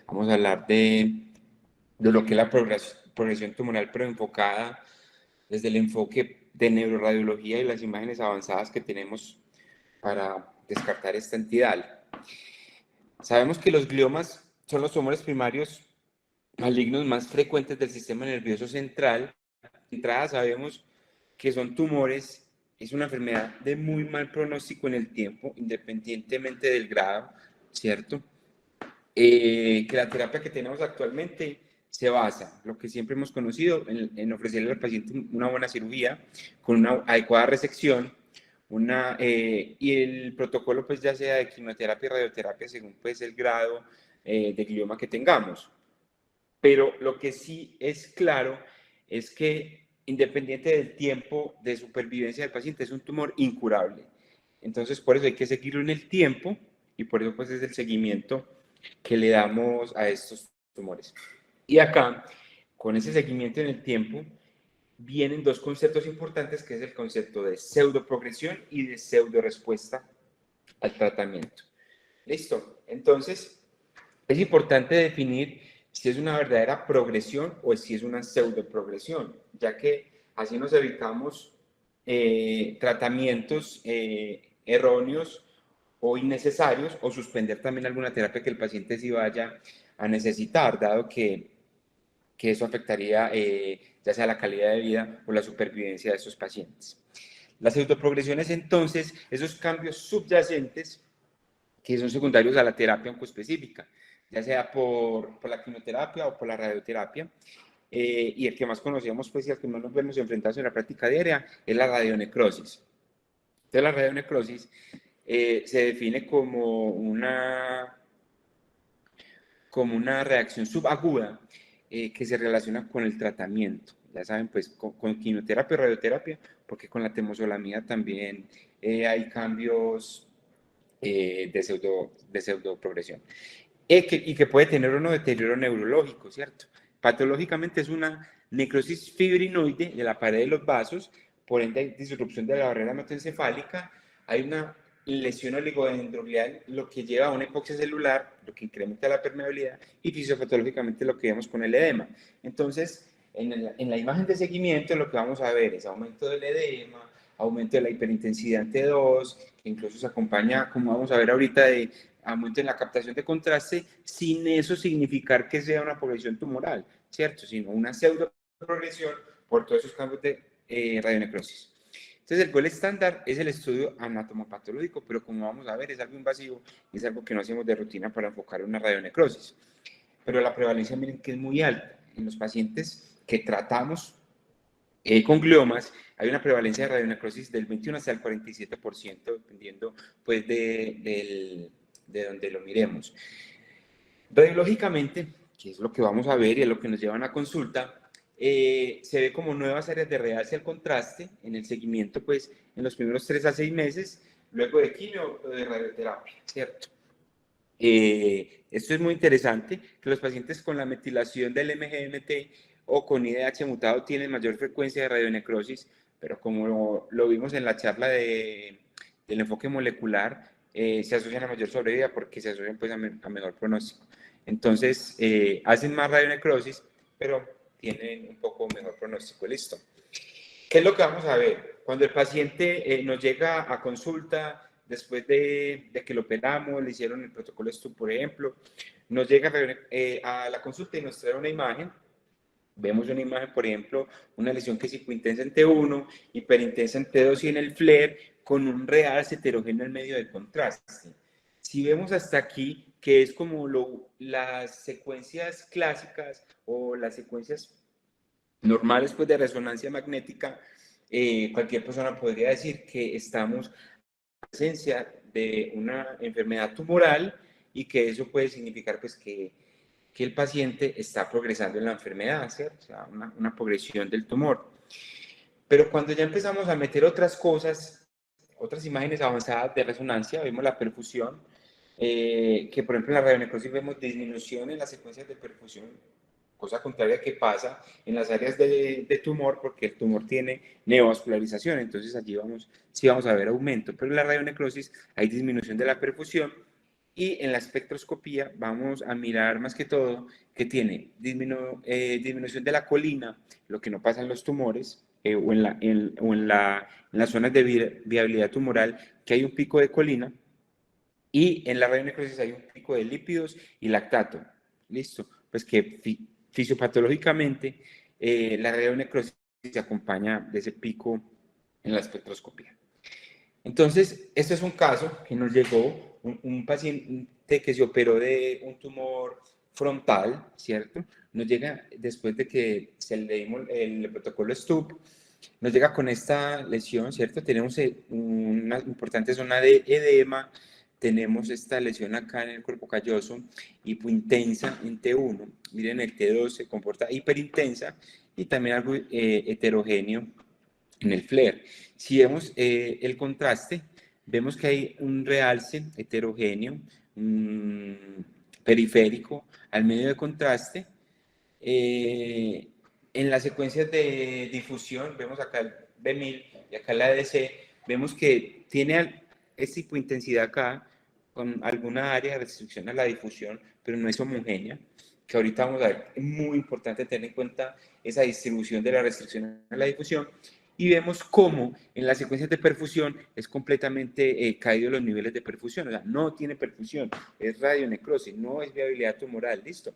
Vamos a hablar de lo que es la progresión tumoral, pero enfocada desde el enfoque de neuroradiología y las imágenes avanzadas que tenemos para descartar esta entidad. Sabemos que los gliomas son los tumores primarios malignos más frecuentes del sistema nervioso central. De entrada sabemos que son tumores, es una enfermedad de muy mal pronóstico en el tiempo, independientemente del grado, ¿cierto? Que la terapia que tenemos actualmente se basa, lo que siempre hemos conocido, en ofrecerle al paciente una buena cirugía con una adecuada resección, y el protocolo pues ya sea de quimioterapia y radioterapia según pues el grado de glioma que tengamos. Pero lo que sí es claro es que independiente del tiempo de supervivencia del paciente es un tumor incurable. Entonces por eso hay que seguirlo en el tiempo y por eso pues es el seguimiento que le damos a estos tumores. Y acá, con ese seguimiento en el tiempo, vienen dos conceptos importantes, que es el concepto de pseudoprogresión y de pseudorespuesta al tratamiento. ¿Listo? Entonces, es importante definir si es una verdadera progresión o si es una pseudoprogresión, ya que así nos evitamos tratamientos erróneos o innecesarios, o suspender también alguna terapia que el paciente sí vaya a necesitar, dado que eso afectaría ya sea la calidad de vida o la supervivencia de esos pacientes. Las pseudoprogresiones, entonces, esos cambios subyacentes que son secundarios a la terapia oncoespecífica, ya sea por la quimioterapia o por la radioterapia, y el que más conocemos, pues, y al que más nos vemos enfrentados en la práctica diaria, es la radionecrosis. Entonces, la radionecrosis se define como una reacción subaguda que se relaciona con el tratamiento. Ya saben, pues con quimioterapia y radioterapia, porque con la temozolomida también hay cambios de pseudoprogresión. Y que puede tener uno deterioro neurológico, ¿cierto? Patológicamente es una necrosis fibrinoide de la pared de los vasos, por ende hay disrupción de la barrera hematoencefálica, hay una lesión oligodendroglial, lo que lleva a una hipoxia celular, lo que incrementa la permeabilidad, y fisiopatológicamente lo que vemos con el edema. Entonces, en la imagen de seguimiento lo que vamos a ver es aumento del edema, aumento de la hiperintensidad ante 2, que incluso se acompaña, como vamos a ver ahorita, de aumento en la captación de contraste, sin eso significar que sea una progresión tumoral, ¿cierto? Sino una pseudo progresión por todos esos campos de radionecrosis. Entonces, el gol estándar es el estudio anatomopatológico, pero como vamos a ver, es algo invasivo y es algo que no hacemos de rutina para enfocar una radionecrosis. Pero la prevalencia, miren que es muy alta. En los pacientes que tratamos con gliomas, hay una prevalencia de radionecrosis del 21 hasta el 47%, dependiendo pues de donde lo miremos. Radiológicamente, que es lo que vamos a ver y es lo que nos llevan a consulta, se ve como nuevas áreas de realce al contraste en el seguimiento, pues, en los primeros 3 a 6 meses, luego de quimio o de radioterapia, ¿cierto? Esto es muy interesante, que los pacientes con la metilación del MGMT o con IDH mutado tienen mayor frecuencia de radionecrosis, pero como lo vimos en la charla del enfoque molecular, se asocian a mayor sobrevida porque se asocian pues, a mejor pronóstico. Entonces, hacen más radionecrosis, pero tienen un poco mejor pronóstico. Listo. ¿Qué es lo que vamos a ver? Cuando el paciente nos llega a consulta, después de que lo operamos, le hicieron el protocolo STUB, por ejemplo, nos llega a la consulta y nos trae una imagen. Vemos una imagen, por ejemplo, una lesión que es hipointensa en T1, hiperintensa en T2 y en el FLAIR, con un realce heterogéneo en medio de contraste. Si vemos hasta aquí, que es como las secuencias clásicas o las secuencias normales pues, de resonancia magnética, cualquier persona podría decir que estamos en presencia de una enfermedad tumoral y que eso puede significar pues, que el paciente está progresando en la enfermedad, ¿cierto? O sea, una progresión del tumor. Pero cuando ya empezamos a meter otras cosas, otras imágenes avanzadas de resonancia, vemos la perfusión, que por ejemplo en la radionecrosis vemos disminución en las secuencias de perfusión, cosa contraria que pasa en las áreas de tumor, porque el tumor tiene neovascularización, entonces allí sí vamos a ver aumento, pero en la radionecrosis hay disminución de la perfusión Y en la espectroscopía vamos a mirar más que todo que tiene disminución de la colina, lo que no pasa en los tumores, o en las zonas de viabilidad tumoral, que hay un pico de colina, y en la radionecrosis hay un pico de lípidos y lactato. ¿Listo? Pues que fisiopatológicamente la radionecrosis se acompaña de ese pico en la espectroscopía. Entonces, este es un caso que nos llegó, un paciente que se operó de un tumor frontal, ¿cierto? Nos llega después de que se le dimos el protocolo STUP, nos llega con esta lesión, ¿cierto? Tenemos una importante zona de edema, tenemos esta lesión acá en el cuerpo calloso, hipointensa en T1, miren el T2 se comporta hiperintensa y también algo heterogéneo en el FLAIR. Si vemos el contraste, vemos que hay un realce heterogéneo, periférico, al medio de contraste. En las secuencias de difusión, vemos acá el B1000 y acá la ADC, vemos que tiene esta hipointensidad acá, con alguna área de restricción a la difusión, pero no es homogénea, que ahorita vamos a ver. Es muy importante tener en cuenta esa distribución de la restricción a la difusión, y vemos cómo en las secuencias de perfusión es completamente caído los niveles de perfusión, o sea, no tiene perfusión, es radionecrosis, no es viabilidad tumoral, listo.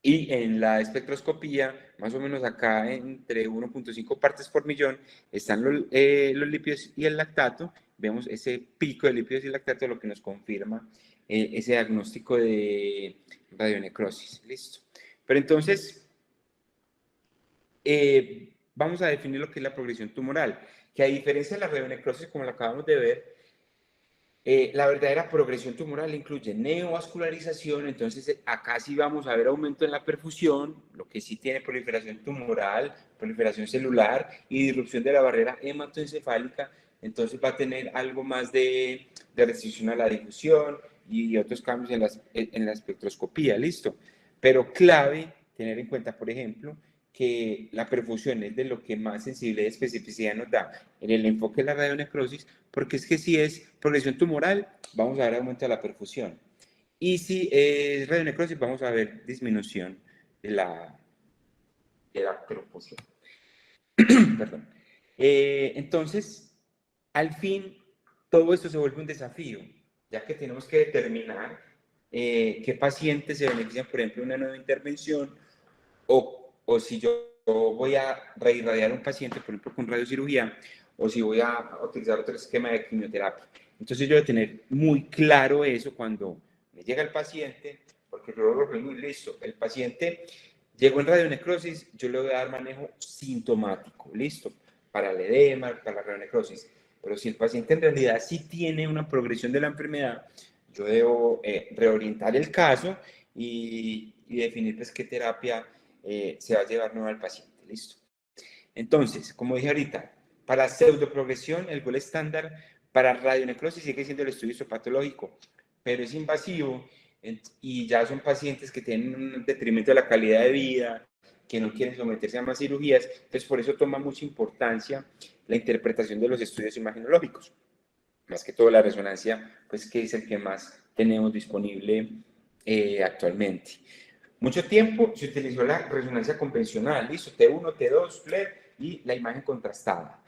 Y en la espectroscopía, más o menos acá entre 1.5 partes por millón, están los lípidos y el lactato. Vemos ese pico de lípidos y lactato, lo que nos confirma ese diagnóstico de radionecrosis. Listo. Pero entonces, vamos a definir lo que es la progresión tumoral, que a diferencia de la radionecrosis, como lo acabamos de ver, la verdadera progresión tumoral incluye neovascularización, entonces acá sí vamos a ver aumento en la perfusión, lo que sí tiene proliferación tumoral, proliferación celular y disrupción de la barrera hematoencefálica, entonces va a tener algo más de restricción a la difusión y otros cambios en la espectroscopía, listo. Pero clave tener en cuenta, por ejemplo, que la perfusión es de lo que más sensibilidad y especificidad nos da en el enfoque de la radionecrosis, porque es que si es progresión tumoral, vamos a ver aumento de la perfusión. Y si es radionecrosis, vamos a ver disminución de la perfusión. Perdón. Entonces, al fin, todo esto se vuelve un desafío, ya que tenemos que determinar qué pacientes se benefician, por ejemplo, de una nueva intervención, o si yo voy a reirradiar a un paciente, por ejemplo, con radiocirugía, o si voy a utilizar otro esquema de quimioterapia. Entonces yo debo tener muy claro eso cuando me llega el paciente, porque yo lo muy listo. El paciente llegó en radionecrosis, yo le voy a dar manejo sintomático, listo, para el edema, para la radionecrosis. Pero si el paciente en realidad sí tiene una progresión de la enfermedad, yo debo reorientar el caso y definir pues, qué terapia se va a llevar nuevo al paciente. Listo. Entonces, como dije ahorita, para pseudoprogresión, el gol estándar para radionecrosis sigue siendo el estudio histopatológico, pero es invasivo y ya son pacientes que tienen un detrimento de la calidad de vida, que no quieren someterse a más cirugías, entonces por eso toma mucha importancia la interpretación de los estudios imaginológicos, más que todo la resonancia, pues que es el que más tenemos disponible actualmente. Mucho tiempo se utilizó la resonancia convencional, listo, T1, T2, FLAIR y la imagen contrastada.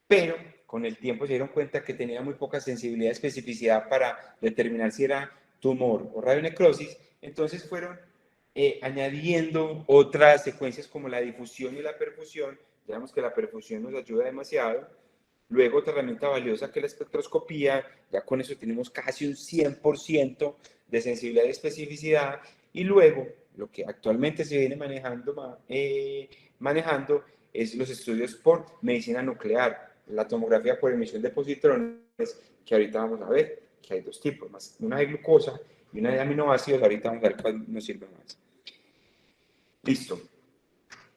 Pero con el tiempo se dieron cuenta que tenía muy poca sensibilidad y especificidad para determinar si era tumor o radionecrosis, entonces fueron añadiendo otras secuencias como la difusión y la perfusión. Digamos que la perfusión nos ayuda demasiado. Luego otra herramienta valiosa que es la espectroscopía, ya con eso tenemos casi un 100% de sensibilidad y especificidad. Y luego, lo que actualmente se viene manejando es los estudios por medicina nuclear, la tomografía por emisión de positrones, que ahorita vamos a ver, que hay dos tipos, una de glucosa y una de aminoácidos, ahorita vamos a ver cuál nos sirve más. Listo.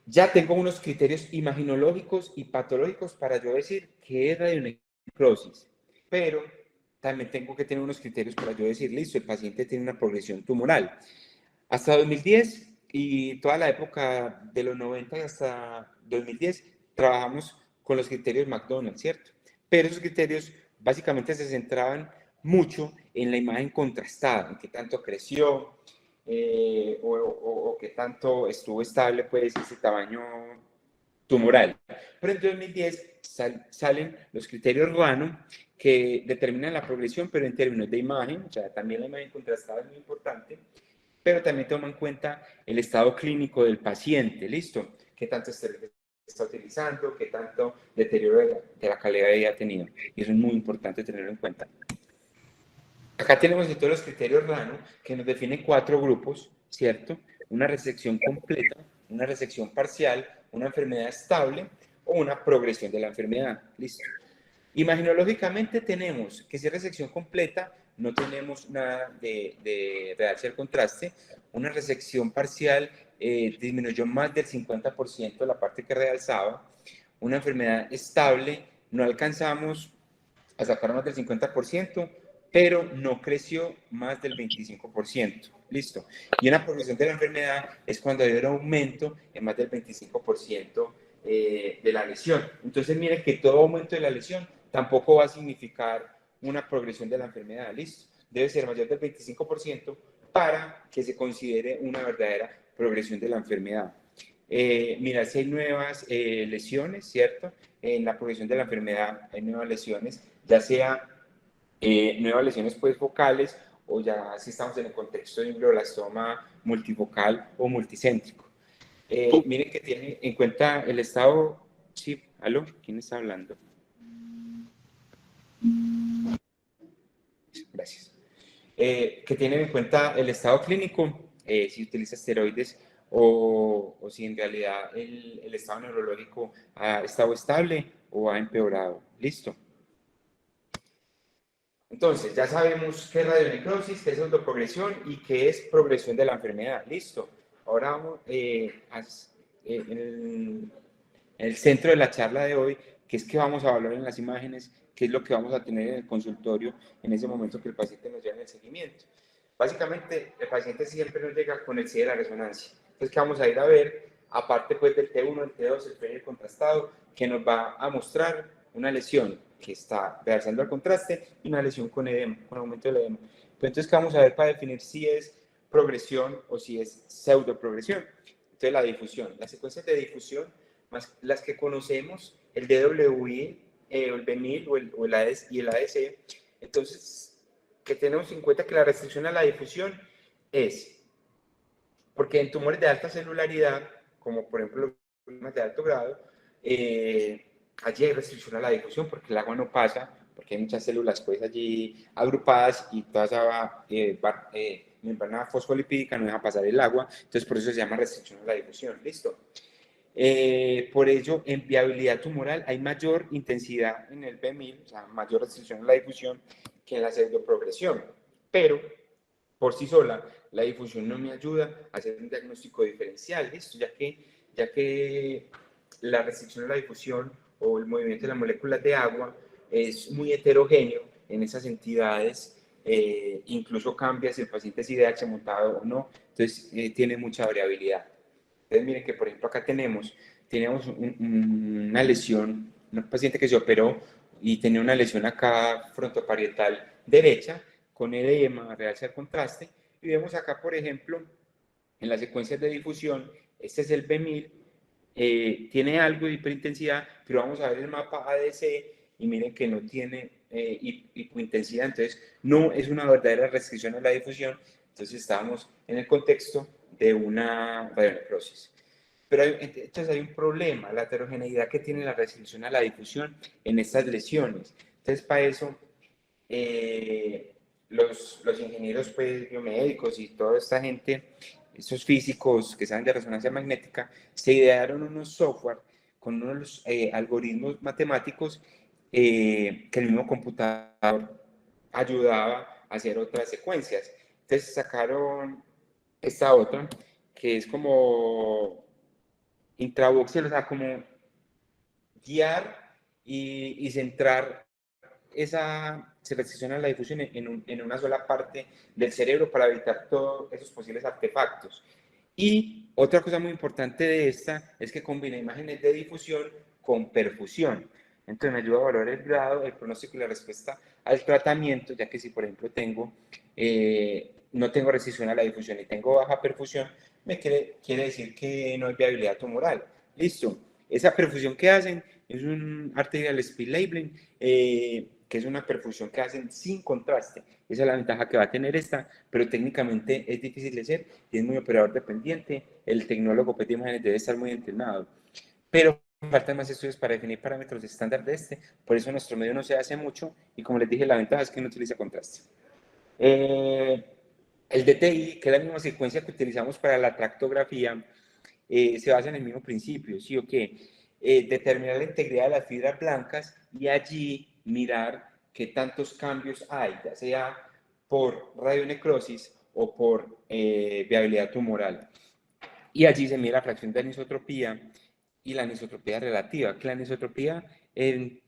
Ya tengo unos criterios imaginológicos y patológicos para yo decir qué es radionecrosis, pero también tengo que tener unos criterios para yo decir, listo, el paciente tiene una progresión tumoral. Hasta 2010 y toda la época de los 90 hasta 2010 trabajamos con los criterios McDonald's, ¿cierto? Pero esos criterios básicamente se centraban mucho en la imagen contrastada, en qué tanto creció o qué tanto estuvo estable pues ese tamaño tumoral. Pero en 2010 salen los criterios RANO que determinan la progresión, pero en términos de imagen, o sea, también la imagen contrastada es muy importante, pero también toma en cuenta el estado clínico del paciente, ¿listo? ¿Qué tanto esteroides está utilizando? ¿Qué tanto deterioro de la calidad de vida ha tenido? Y eso es muy importante tenerlo en cuenta. Acá tenemos todos los criterios RANO que nos definen 4 grupos, ¿cierto? Una resección completa, una resección parcial, una enfermedad estable o una progresión de la enfermedad. Listo. Imaginológicamente tenemos que si es resección completa, no tenemos nada de realce al contraste. Una resección parcial disminuyó más del 50% la parte que realzaba. Una enfermedad estable, no alcanzamos a sacar más del 50%, pero no creció más del 25%. Listo. Y una progresión de la enfermedad es cuando hay un aumento en más del 25% de la lesión. Entonces, miren que todo aumento de la lesión tampoco va a significar una progresión de la enfermedad. Listo. Debe ser mayor del 25% para que se considere una verdadera progresión de la enfermedad. Mirar si hay nuevas lesiones, ¿cierto? En la progresión de la enfermedad hay nuevas lesiones, ya sea nuevas lesiones pues focales o ya si estamos en el contexto de un glioblastoma multifocal o multicéntrico. Miren que tiene en cuenta el estado... Sí, ¿aló? ¿Quién está hablando? Gracias. Que tienen en cuenta el estado clínico, si utiliza esteroides o si en realidad el estado neurológico ha estado estable o ha empeorado. Listo. Entonces, ya sabemos qué es radionecrosis, qué es pseudoprogresión y qué es progresión de la enfermedad. Listo. Ahora vamos en el centro de la charla de hoy, que es que vamos a evaluar en las imágenes, qué es lo que vamos a tener en el consultorio en ese momento que el paciente nos lleva en el seguimiento. Básicamente, el paciente siempre nos llega con el CIE de la resonancia. Entonces, ¿qué vamos a ir a ver? Aparte pues del T1, el T2, el PL contrastado, que nos va a mostrar una lesión que está realzando al contraste y una lesión con edema, con aumento del edema. Pero entonces, ¿qué vamos a ver para definir si es progresión o si es pseudoprogresión? Entonces, la difusión. Las secuencias de difusión, más las que conocemos, el DWI, el BMIL o el ADS y el ADC. Entonces, que tenemos en cuenta que la restricción a la difusión es porque en tumores de alta celularidad, como por ejemplo los tumores de alto grado, allí hay restricción a la difusión porque el agua no pasa, porque hay muchas células pues allí agrupadas y toda esa membrana fosfolipídica no deja pasar el agua, entonces por eso se llama restricción a la difusión. Listo. Por ello, en viabilidad tumoral hay mayor intensidad en el BMIL, o sea, mayor restricción a la difusión que en la pseudoprogresión, pero por sí sola, la difusión no me ayuda a hacer un diagnóstico diferencial, ¿listo? Ya que la restricción a la difusión o el movimiento de las moléculas de agua es muy heterogéneo en esas entidades, incluso cambia si el paciente es IDH montado o no, entonces tiene mucha variabilidad. Entonces miren que por ejemplo acá teníamos una lesión, un paciente que se operó y tenía una lesión acá frontoparietal derecha, con edema, realce al contraste, y vemos acá, por ejemplo, en las secuencias de difusión, este es el BMIL, tiene algo de hiperintensidad, pero vamos a ver el mapa ADC y miren que no tiene hipointensidad, entonces no es una verdadera restricción a la difusión, entonces estábamos en el contexto de una radionecrosis. Pero entonces hay un problema, la heterogeneidad que tiene la restricción a la difusión en estas lesiones. Entonces, para eso, los ingenieros pues, biomédicos y toda esta gente, esos físicos que saben de resonancia magnética, se idearon unos software con unos algoritmos matemáticos que el mismo computador ayudaba a hacer otras secuencias. Entonces sacaron esta otra, que es como intravoxel, o sea, como guiar y centrar esa restricción a la difusión en una sola parte del cerebro para evitar todos esos posibles artefactos. Y otra cosa muy importante de esta es que combina imágenes de difusión con perfusión. Entonces me ayuda a evaluar el grado, el pronóstico y la respuesta al tratamiento, ya que si por ejemplo no tengo restricción a la difusión y tengo baja perfusión, quiere decir que no hay viabilidad tumoral. Listo. Esa perfusión que hacen es un arterial speed labeling, que es una perfusión que hacen sin contraste. Esa es la ventaja que va a tener esta, pero técnicamente es difícil de hacer y es muy operador dependiente. El tecnólogo PET imágenes debe estar muy entrenado. Pero faltan más estudios para definir parámetros estándar de este, por eso nuestro medio no se hace mucho y como les dije, la ventaja es que no utiliza contraste. El DTI, que es la misma secuencia que utilizamos para la tractografía, se basa en el mismo principio, ¿sí o qué? Determinar la integridad de las fibras blancas y allí mirar qué tantos cambios hay, ya sea por radionecrosis o por viabilidad tumoral. Y allí se mide la fracción de anisotropía y la anisotropía relativa, que la anisotropía, en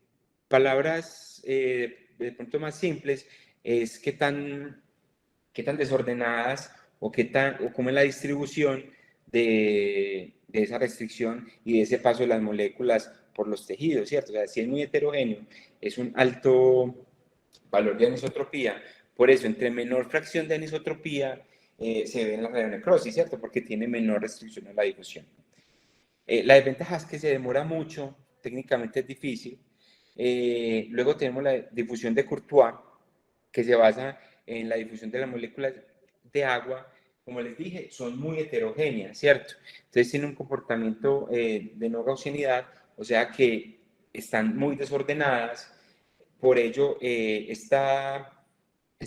palabras de pronto más simples, es qué tan desordenadas o cómo es la distribución de esa restricción y de ese paso de las moléculas por los tejidos, ¿cierto? O sea, si es muy heterogéneo, es un alto valor de anisotropía. Por eso, entre menor fracción de anisotropía, se ve en la radionecrosis, ¿cierto? Porque tiene menor restricción a la difusión. La desventaja es que se demora mucho, técnicamente es difícil. Luego tenemos la difusión de Courtois, que se basa en la difusión de las moléculas de agua. Como les dije, son muy heterogéneas, ¿cierto? Entonces tienen un comportamiento de no gaussianidad, o sea que están muy desordenadas. Por ello, esta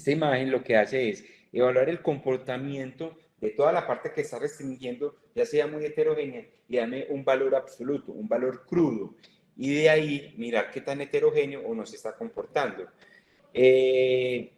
imagen lo que hace es evaluar el comportamiento de toda la parte que está restringiendo, ya sea muy heterogénea, y darme un valor absoluto, un valor crudo, y de ahí mirar qué tan heterogéneo o no se está comportando. Eh,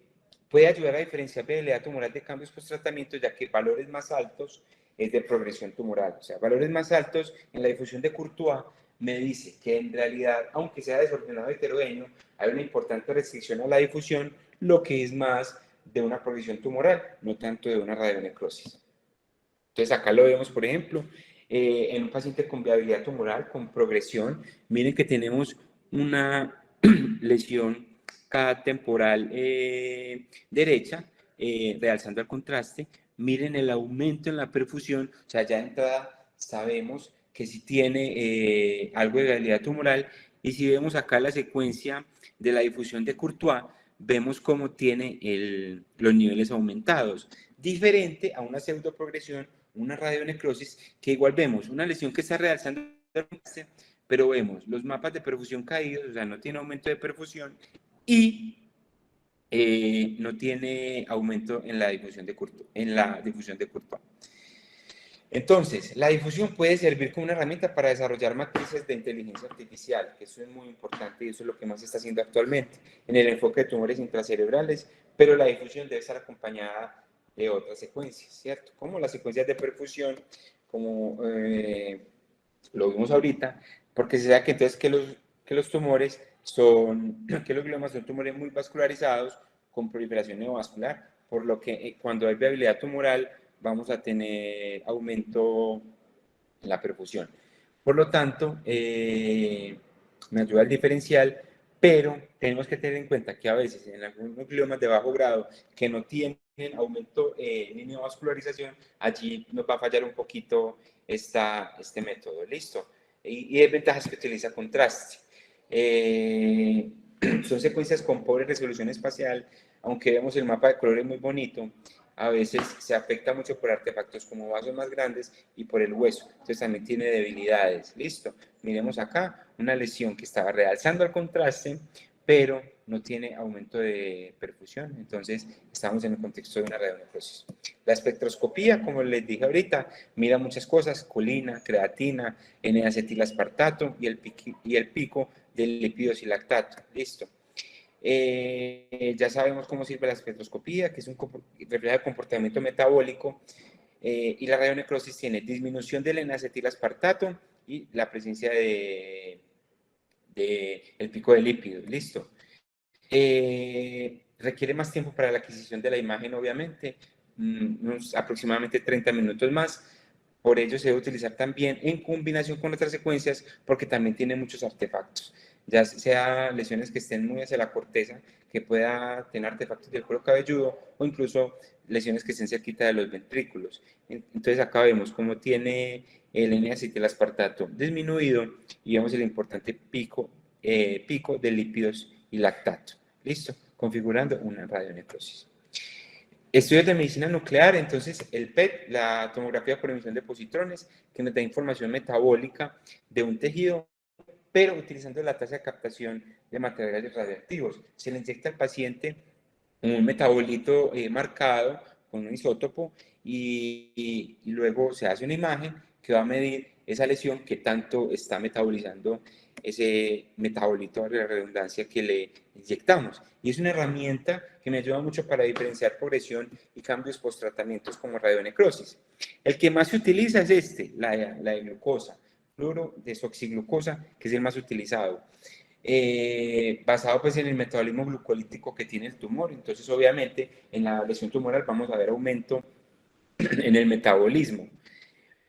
Puede ayudar a diferenciar viabilidad tumoral de cambios post-tratamiento, ya que valores más altos es de progresión tumoral. O sea, valores más altos en la difusión de Courtois me dice que en realidad, aunque sea desordenado heterogéneo, hay una importante restricción a la difusión, lo que es más de una progresión tumoral, no tanto de una radionecrosis. Entonces acá lo vemos, por ejemplo, en un paciente con viabilidad tumoral, con progresión. Miren que tenemos una lesión cada temporal derecha, realzando el contraste. Miren el aumento en la perfusión, o sea, ya de entrada sabemos que si tiene algo de viabilidad tumoral. Y si vemos acá la secuencia de la difusión de Courtois, vemos cómo tiene los niveles aumentados, diferente a una pseudoprogresión, una radionecrosis, que igual vemos una lesión que está realzando, pero vemos los mapas de perfusión caídos, o sea, no tiene aumento de perfusión y no tiene aumento en la difusión de Courtois. Entonces, la difusión puede servir como una herramienta para desarrollar matrices de inteligencia artificial, que eso es muy importante y eso es lo que más se está haciendo actualmente en el enfoque de tumores intracerebrales, pero la difusión debe estar acompañada de otras secuencias, ¿cierto? Como las secuencias de perfusión, como lo vimos ahorita, porque se sabe que entonces que los tumores son, que los gliomas son tumores muy vascularizados con proliferación neovascular, por lo que cuando hay viabilidad tumoral vamos a tener aumento en la perfusión. Por lo tanto, me ayuda el diferencial, pero tenemos que tener en cuenta que a veces en algunos gliomas de bajo grado que no tienen aumento ni neovascularización, allí nos va a fallar un poquito este método. ¿Listo? Y desventajas que utiliza contraste. Son secuencias con pobre resolución espacial, aunque vemos el mapa de colores muy bonito, a veces se afecta mucho por artefactos como vasos más grandes y por el hueso. Entonces también tiene debilidades. Listo. Miremos acá una lesión que estaba realzando el contraste, pero no tiene aumento de perfusión. Entonces estamos en el contexto de una radionecrosis. La espectroscopía, como les dije ahorita, mira muchas cosas: colina, creatina, N-acetilaspartato y el pico del lipidocilactato. Listo. Ya sabemos cómo sirve la espectroscopía, que es refleja el comportamiento metabólico, y la radionecrosis tiene disminución del N-acetilaspartato y la presencia el pico de lípidos. Listo. Requiere más tiempo para la adquisición de la imagen, obviamente, unos aproximadamente 30 minutos más. Por ello se debe utilizar también en combinación con otras secuencias porque también tiene muchos artefactos. ya sea lesiones que estén muy hacia la corteza, que pueda tener artefactos del cuero cabelludo, o incluso lesiones que estén cerquita de los ventrículos. Entonces acá vemos cómo tiene el N-acetilaspartato disminuido y vemos el importante pico de lípidos y lactato. Listo, configurando una radionecrosis. Estudios de medicina nuclear, entonces el PET, la tomografía por emisión de positrones, que nos da información metabólica de un tejido, pero utilizando la tasa de captación de materiales radioactivos. Se le inyecta al paciente un metabolito marcado con un isótopo y luego se hace una imagen que va a medir esa lesión que tanto está metabolizando ese metabolito de la redundancia que le inyectamos. Y es una herramienta que me ayuda mucho para diferenciar progresión y cambios post-tratamientos como radionecrosis. El que más se utiliza es este, la de glucosa, fluorodesoxiglucosa, que es el más utilizado. Basado pues en el metabolismo glucolítico que tiene el tumor. Entonces, obviamente, en la lesión tumoral vamos a ver aumento en el metabolismo.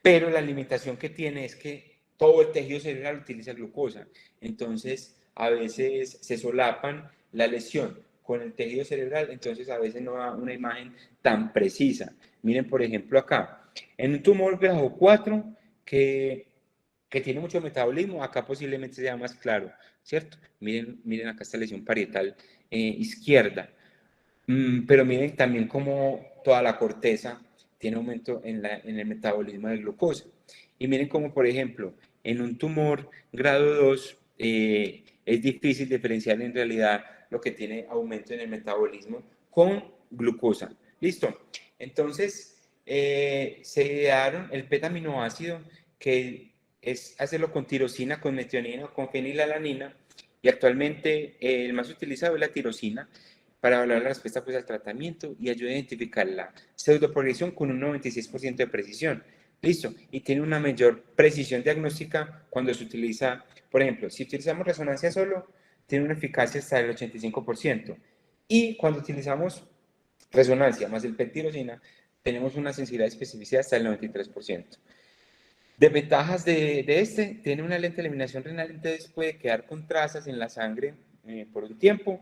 Pero la limitación que tiene es que todo el tejido cerebral utiliza glucosa. Entonces, a veces se solapan la lesión con el tejido cerebral, entonces a veces no da una imagen tan precisa. Miren, por ejemplo, acá, en un tumor grado 4 que tiene mucho metabolismo, acá posiblemente sea más claro, ¿cierto? Miren acá esta lesión parietal izquierda. Pero miren también cómo toda la corteza tiene aumento en el metabolismo de glucosa. Y miren cómo, por ejemplo, en un tumor grado 2 es difícil diferenciar en realidad lo que tiene aumento en el metabolismo con glucosa. ¿Listo? Entonces, se idearon el petaminoácido, que es hacerlo con tirosina, con metionina o con fenilalanina, y actualmente el más utilizado es la tirosina, para evaluar la respuesta pues, al tratamiento y ayuda a identificar la pseudoprogresión con un 96% de precisión. Listo. Y tiene una mayor precisión diagnóstica cuando se utiliza, por ejemplo, si utilizamos resonancia solo, tiene una eficacia hasta el 85%. Y cuando utilizamos resonancia más el PET-tirosina, tenemos una sensibilidad y especificidad hasta el 93%. Desventajas de este, tiene una lenta eliminación renal, entonces puede quedar con trazas en la sangre por un tiempo.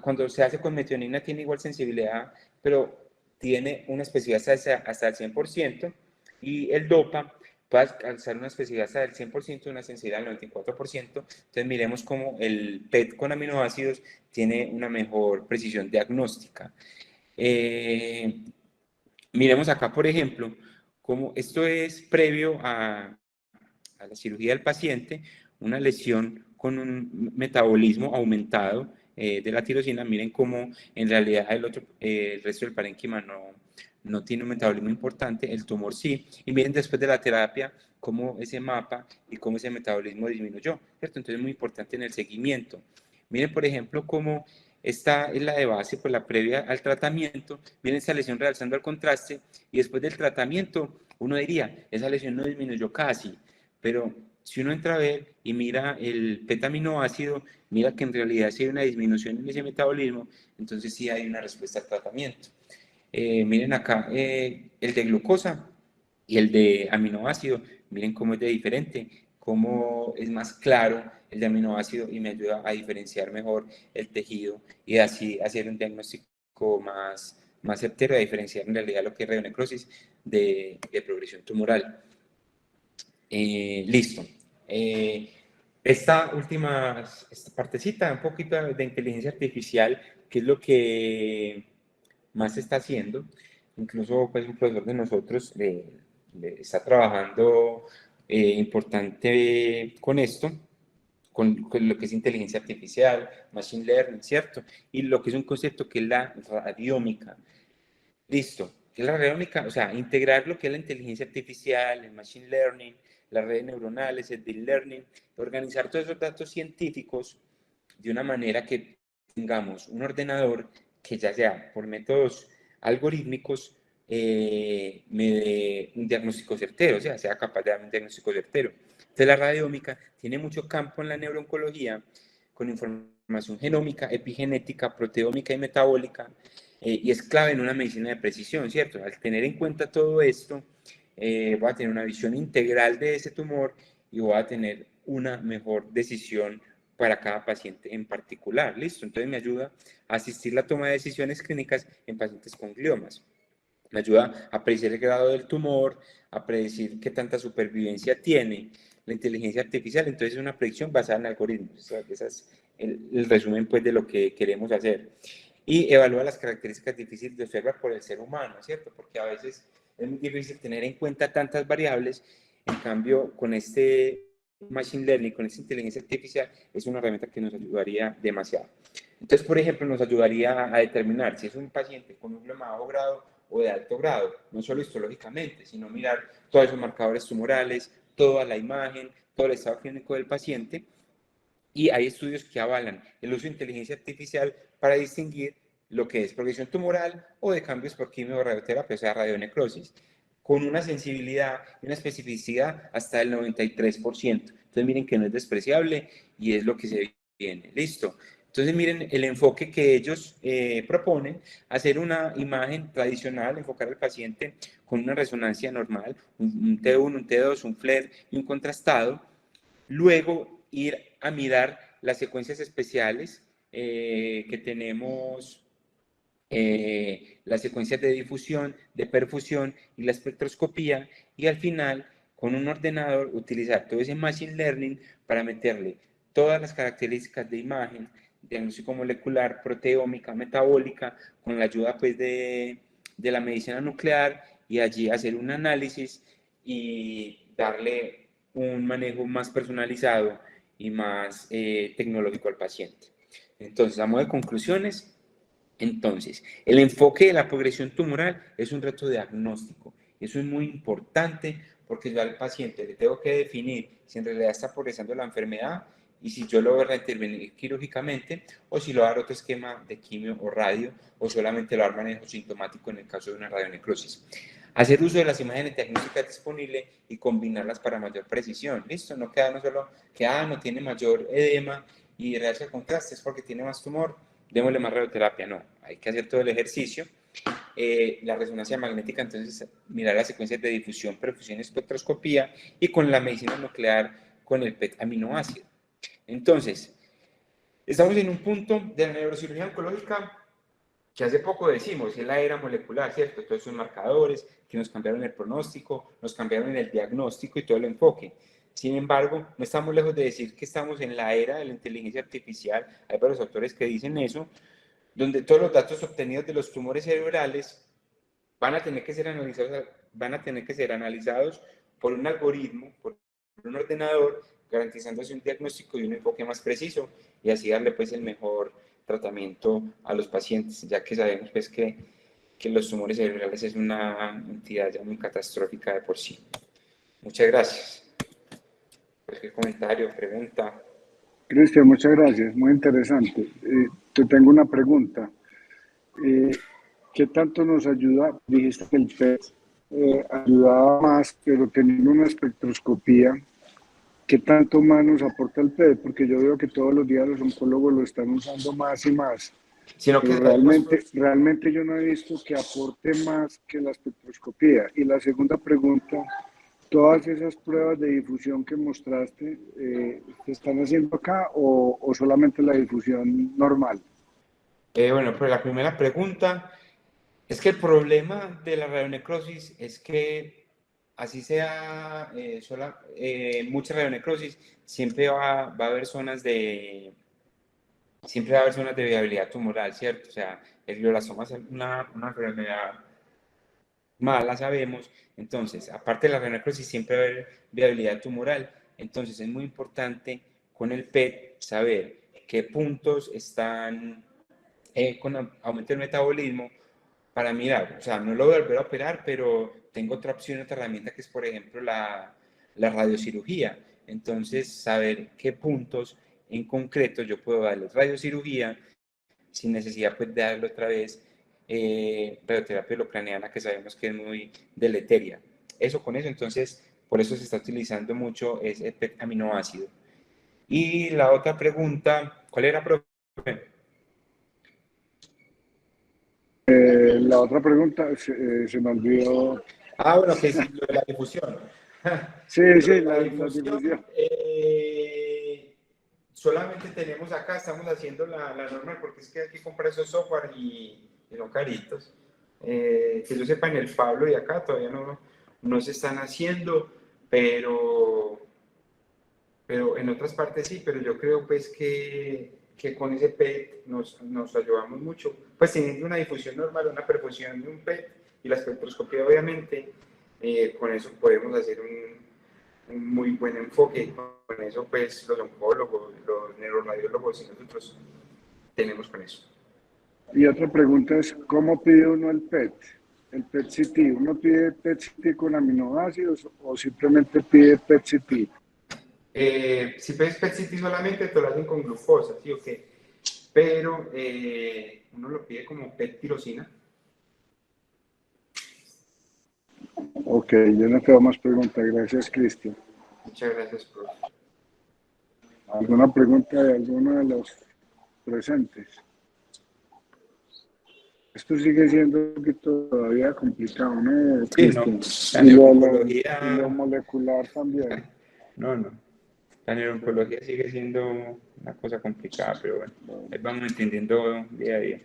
Cuando se hace con metionina tiene igual sensibilidad, pero tiene una especificidad hasta el 100%, y el DOPA puede alcanzar una especificidad hasta el 100%, una sensibilidad del 94%. Entonces miremos cómo el PET con aminoácidos tiene una mejor precisión diagnóstica. Miremos acá, por ejemplo, cómo esto es previo a la cirugía del paciente, una lesión con un metabolismo aumentado de la tirosina. Miren cómo en realidad el resto del parénquima no tiene un metabolismo importante, el tumor sí. Y miren después de la terapia cómo ese mapa y cómo ese metabolismo disminuyó, ¿cierto? Entonces es muy importante en el seguimiento. Miren, por ejemplo, cómo esta es la de base, pues la previa al tratamiento. Miren esa lesión realzando al contraste, y después del tratamiento uno diría, esa lesión no disminuyó casi, pero si uno entra a ver y mira el petaminoácido, mira que en realidad sí hay una disminución en ese metabolismo, entonces sí hay una respuesta al tratamiento. Miren acá el de glucosa y el de aminoácido, miren cómo es de diferente, cómo es más claro el de aminoácido y me ayuda a diferenciar mejor el tejido y así hacer un diagnóstico más certero, a diferenciar en realidad lo que es radionecrosis de progresión tumoral. Listo. Esta partecita, un poquito de inteligencia artificial, que es lo que más se está haciendo. Incluso pues, un profesor de nosotros está trabajando importante con esto, con lo que es inteligencia artificial, machine learning, ¿cierto? Y lo que es un concepto que es la radiómica. Listo. ¿Qué es la radiómica? O sea, integrar lo que es la inteligencia artificial, el machine learning, las redes neuronales, el deep learning, organizar todos esos datos científicos de una manera que tengamos un ordenador que ya sea por métodos algorítmicos me dé un diagnóstico certero, o sea capaz de dar un diagnóstico certero. Entonces la radiómica tiene mucho campo en la neurooncología, con información genómica, epigenética, proteómica y metabólica, y es clave en una medicina de precisión, ¿cierto? Al tener en cuenta todo esto, voy a tener una visión integral de ese tumor y voy a tener una mejor decisión para cada paciente en particular. ¿Listo? Entonces me ayuda a asistir la toma de decisiones clínicas en pacientes con gliomas. Me ayuda a predecir el grado del tumor, a predecir qué tanta supervivencia tiene la inteligencia artificial. Entonces es una predicción basada en algoritmos. Ese es el resumen pues, de lo que queremos hacer. Y evalúa las características difíciles de observar por el ser humano, ¿cierto? Porque a veces es muy difícil tener en cuenta tantas variables. En cambio, con este Machine Learning, con esta inteligencia artificial, es una herramienta que nos ayudaría demasiado. Entonces, por ejemplo, nos ayudaría a determinar si es un paciente con un gloma de bajo grado o de alto grado, no solo histológicamente, sino mirar todos esos marcadores tumorales, toda la imagen, todo el estado clínico del paciente. Y hay estudios que avalan el uso de inteligencia artificial para distinguir lo que es progresión tumoral o de cambios por quimio o radioterapia, o sea, radionecrosis, con una sensibilidad y una especificidad hasta el 93%. Entonces, miren que no es despreciable y es lo que se viene. Listo. Entonces, miren el enfoque que ellos proponen, hacer una imagen tradicional, enfocar al paciente con una resonancia normal, un T1, un T2, un FLER y un contrastado. Luego, ir a mirar las secuencias especiales que tenemos, las secuencias de difusión, de perfusión y la espectroscopía, y al final, con un ordenador, utilizar todo ese Machine Learning para meterle todas las características de imagen, diagnóstico molecular, proteómica, metabólica, con la ayuda pues, de la medicina nuclear, y allí hacer un análisis y darle un manejo más personalizado y más tecnológico al paciente. Entonces, a modo de conclusiones, entonces, el enfoque de la progresión tumoral es un reto diagnóstico. Eso es muy importante porque yo al paciente le tengo que definir si en realidad está progresando la enfermedad y si yo lo voy a intervenir quirúrgicamente o si lo voy a dar otro esquema de quimio o radio o solamente lo voy a dar manejo sintomático en el caso de una radionecrosis. Hacer uso de las imágenes diagnósticas disponibles y combinarlas para mayor precisión. Listo, no queda no solo que no tiene mayor edema y realza contrastes porque tiene más tumor, démosle más radioterapia. No, hay que hacer todo el ejercicio. La resonancia magnética, entonces mirar las secuencias de difusión, perfusión y espectroscopía, y con la medicina nuclear con el PET aminoácido. Entonces, estamos en un punto de la neurocirugía oncológica que hace poco decimos, es la era molecular, ¿cierto? Todos esos marcadores que nos cambiaron el pronóstico, nos cambiaron el diagnóstico y todo el enfoque. Sin embargo, no estamos lejos de decir que estamos en la era de la inteligencia artificial. Hay varios autores que dicen eso, donde todos los datos obtenidos de los tumores cerebrales van a tener que ser analizados por un algoritmo, por un ordenador, garantizándose un diagnóstico y un enfoque más preciso, y así darle pues el mejor tratamiento a los pacientes, ya que sabemos pues que los tumores cerebrales es una entidad ya muy catastrófica de por sí. Muchas gracias. Cualquier comentario, pregunta. Cristian, muchas gracias, muy interesante. Te tengo una pregunta. ¿Qué tanto nos ayuda? Dijiste que el PET ayudaba más, pero teniendo una espectroscopía, ¿qué tanto más nos aporta el PET? Porque yo veo que todos los días los oncólogos lo están usando más y más, Sino que pero sabemos, realmente yo no he visto que aporte más que la espectroscopía. Y la segunda pregunta, ¿todas esas pruebas de difusión que mostraste se están haciendo acá o solamente la difusión normal? bueno, pues la primera pregunta es que el problema de la radionecrosis es que así sea mucha radionecrosis, siempre va a haber zonas de viabilidad tumoral, ¿cierto? O sea, el glioblastoma es una enfermedad mala, sabemos. Entonces, aparte de la radionecrosis, siempre va a haber viabilidad tumoral. Entonces, es muy importante con el PET saber qué puntos están con aumento del metabolismo para mirar. O sea, no lo voy a volver a operar, pero tengo otra opción, otra herramienta que es, por ejemplo, la radiocirugía. Entonces, saber qué puntos en concreto yo puedo darle radiocirugía sin necesidad pues, de darle otra vez radioterapia holocraniana, que sabemos que es muy deleteria. Eso con eso, entonces, por eso se está utilizando mucho ese PET aminoácido. Y la otra pregunta, ¿cuál era, profe? La otra pregunta se me olvidó. Bueno, que es lo de la difusión. Sí, sí, La la difusión, difusión. solamente tenemos acá, estamos haciendo la normal, porque es que hay que comprar esos software y son caritos. Que yo sepa, en el Pablo y acá todavía no se están haciendo, pero en otras partes sí, pero yo creo pues que con ese PET nos ayudamos mucho, pues teniendo una difusión normal, una perfusión de un PET y la espectroscopía obviamente, con eso podemos hacer un muy buen enfoque, con eso pues los oncólogos, los neuroradiólogos y nosotros tenemos con eso. Y otra pregunta es, ¿cómo pide uno el PET? El PET-CT, ¿uno pide PET-CT con aminoácidos o simplemente pide PET-CT? Si ves PET-CT solamente te lo hacen con glucosa, ¿sí o qué? Pero uno lo pide como PET-tirosina. Ok, yo no tengo más preguntas. Gracias, Cristian. Muchas gracias, profe. ¿Alguna pregunta de alguno de los presentes? Esto sigue siendo un poquito todavía complicado, ¿no, Sí, no, Cristian? la Y lo neuroncología, molecular también. no, la neuroncología sigue siendo una cosa complicada, pero bueno, ahí vamos entendiendo día a día.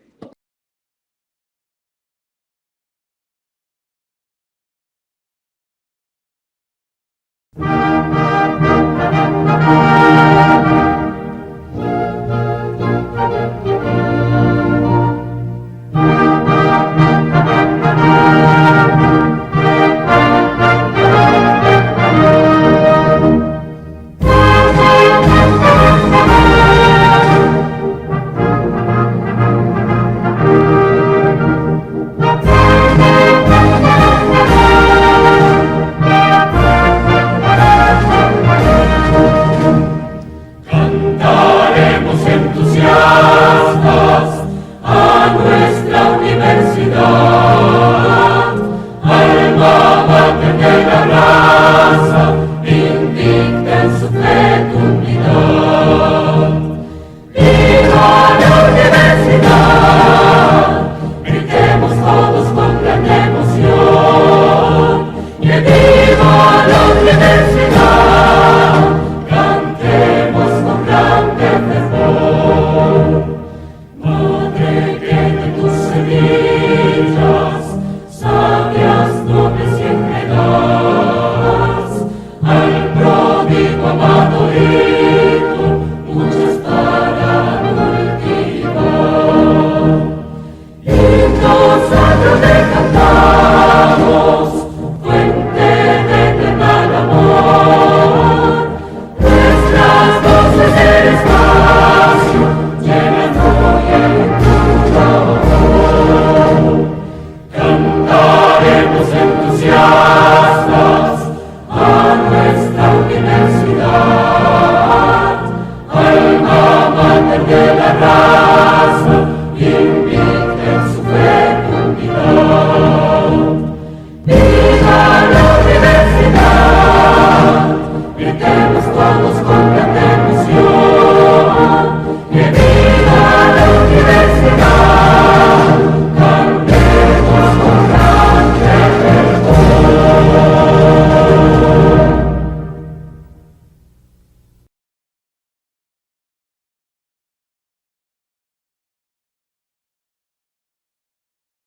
Cantaremos entusiastas a nuestra universidad, alma mater de la raza, invicta en su fecundidad. ¡Viva la universidad! Gritemos todos con gran emoción, ¡que viva la universidad! Cantemos con grande fervor. Madre que de tus semillas, sabias, nobles y entregadas, al pródigo amado